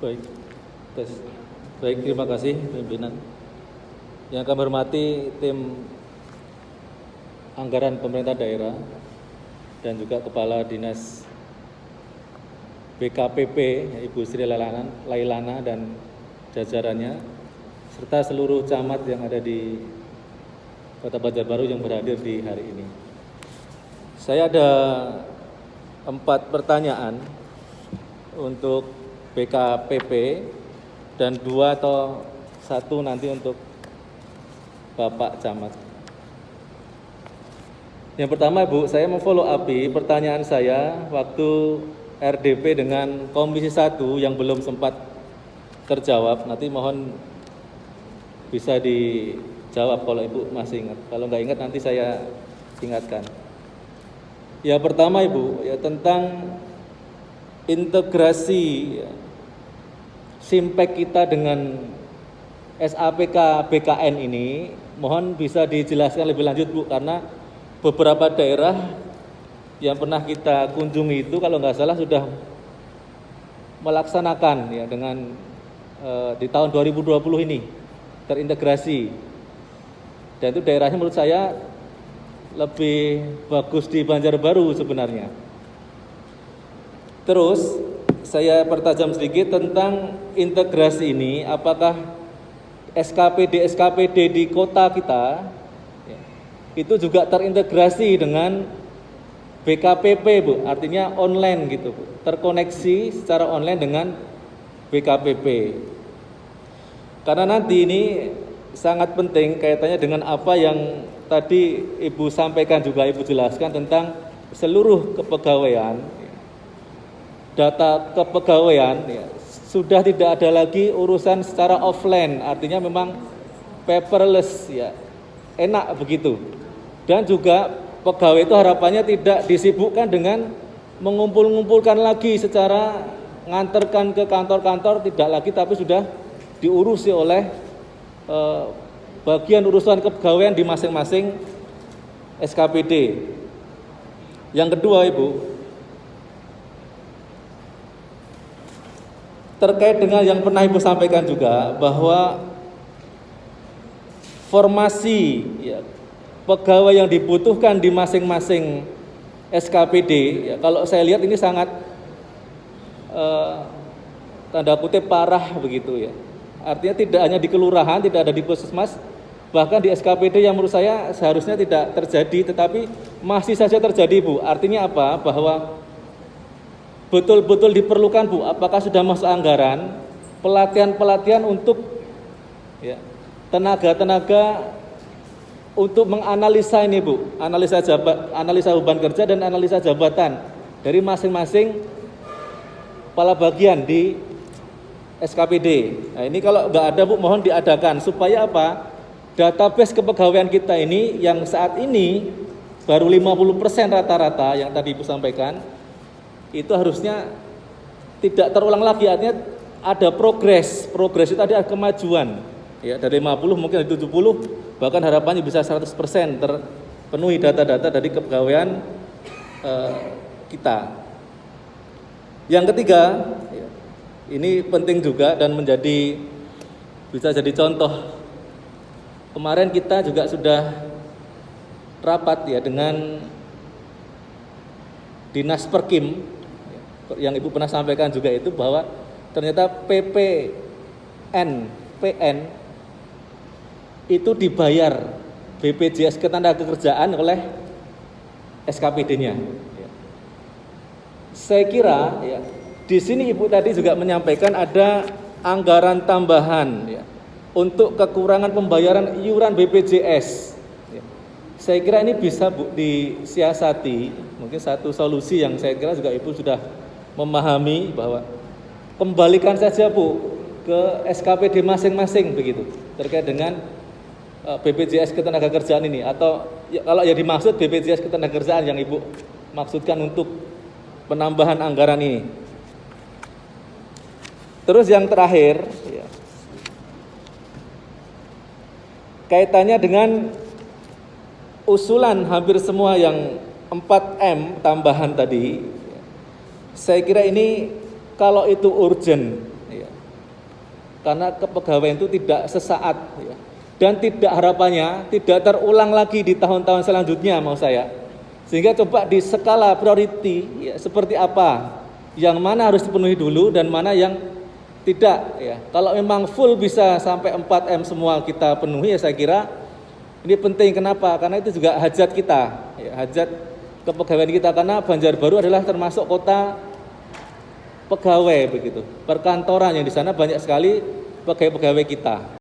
Baik, tes. Baik, terima kasih pimpinan. Yang kami hormati tim anggaran pemerintah daerah dan juga Kepala Dinas BKPP Ibu Sri Lailana dan jajarannya, serta seluruh camat yang ada di Kota Banjarbaru yang berhadir di hari ini. Saya ada 4 pertanyaan untuk BKPP dan 2 atau 1 nanti untuk Bapak Camat. Yang pertama, Bu, saya memfollow up pertanyaan saya waktu RDP dengan Komisi 1 yang belum sempat terjawab. Nanti mohon bisa dijawab kalau Ibu masih ingat. Kalau nggak ingat nanti saya ingatkan. Ya, pertama Ibu, ya tentang integrasi Simpek kita dengan SAPK BKN ini, mohon bisa dijelaskan lebih lanjut Bu, karena beberapa daerah yang pernah kita kunjungi itu kalau nggak salah sudah melaksanakan ya dengan di tahun 2020 ini terintegrasi, dan itu daerahnya menurut saya lebih bagus di Banjarbaru sebenarnya. Terus saya pertajam sedikit tentang integrasi ini, apakah SKPD di kota kita ya, itu juga terintegrasi dengan BKPP Bu, artinya online gitu Bu, terkoneksi secara online dengan BKPP. Karena nanti ini sangat penting kaitannya dengan apa yang tadi Ibu sampaikan, juga Ibu jelaskan tentang seluruh kepegawaian, data kepegawaian ya, sudah tidak ada lagi urusan secara offline, artinya memang paperless ya, enak begitu. Dan juga pegawai itu harapannya tidak disibukkan dengan mengumpulkan lagi secara nganterkan ke kantor-kantor, tidak lagi, tapi sudah diurusi oleh bagian urusan kepegawaian di masing-masing SKPD. Yang kedua Ibu, terkait dengan yang pernah Ibu sampaikan juga bahwa formasi ya, pegawai yang dibutuhkan di masing-masing SKPD ya, kalau saya lihat ini sangat tanda kutip parah begitu ya. Artinya tidak hanya di kelurahan, tidak ada di puskesmas, bahkan di SKPD yang menurut saya seharusnya tidak terjadi, tetapi masih saja terjadi Bu. Artinya apa? Bahwa betul-betul diperlukan Bu, apakah sudah masuk anggaran pelatihan-pelatihan untuk ya, tenaga-tenaga untuk menganalisa ini Bu, analisa beban kerja dan analisa jabatan dari masing-masing kepala bagian di SKPD. Nah, ini kalau nggak ada Bu, mohon diadakan supaya apa? Database kepegawaian kita ini yang saat ini baru 50% rata-rata yang tadi Ibu sampaikan, itu harusnya tidak terulang lagi, artinya ada progres itu tadi ada kemajuan ya, dari 50 mungkin dari 70, bahkan harapannya bisa 100% terpenuhi data-data dari kepegawaian kita. Yang ketiga ya, ini penting juga dan bisa jadi contoh. Kemarin kita juga sudah rapat ya dengan Dinas Perkim, yang Ibu pernah sampaikan juga itu, bahwa ternyata PN itu dibayar BPJS Ketenagakerjaan oleh SKPD-nya. Saya kira ya, di sini Ibu tadi juga menyampaikan ada anggaran tambahan ya, untuk kekurangan pembayaran iuran BPJS. Ya. Saya kira ini bisa Bu disiasati, mungkin satu solusi yang saya kira juga Ibu sudah memahami, bahwa kembalikan saja Bu ke SKPD masing-masing begitu terkait dengan BPJS Ketenagakerjaan ini, atau ya, kalau ya dimaksud BPJS Ketenagakerjaan yang Ibu maksudkan untuk penambahan anggaran ini. Terus yang terakhir ya, kaitannya dengan usulan hampir semua yang 4M tambahan tadi, saya kira ini kalau itu urgent ya, karena kepegawaian itu tidak sesaat ya. Dan tidak harapannya tidak terulang lagi di tahun-tahun selanjutnya mau saya. Sehingga coba di skala priority ya, seperti apa yang mana harus dipenuhi dulu dan mana yang tidak ya. Kalau memang full bisa sampai 4M semua kita penuhi ya, saya kira ini penting. Kenapa? Karena itu juga hajat kita ya, hajat kepegawaian kita, karena Banjarbaru adalah termasuk kota pegawai begitu, perkantoran yang di sana banyak sekali pegawai-pegawai kita.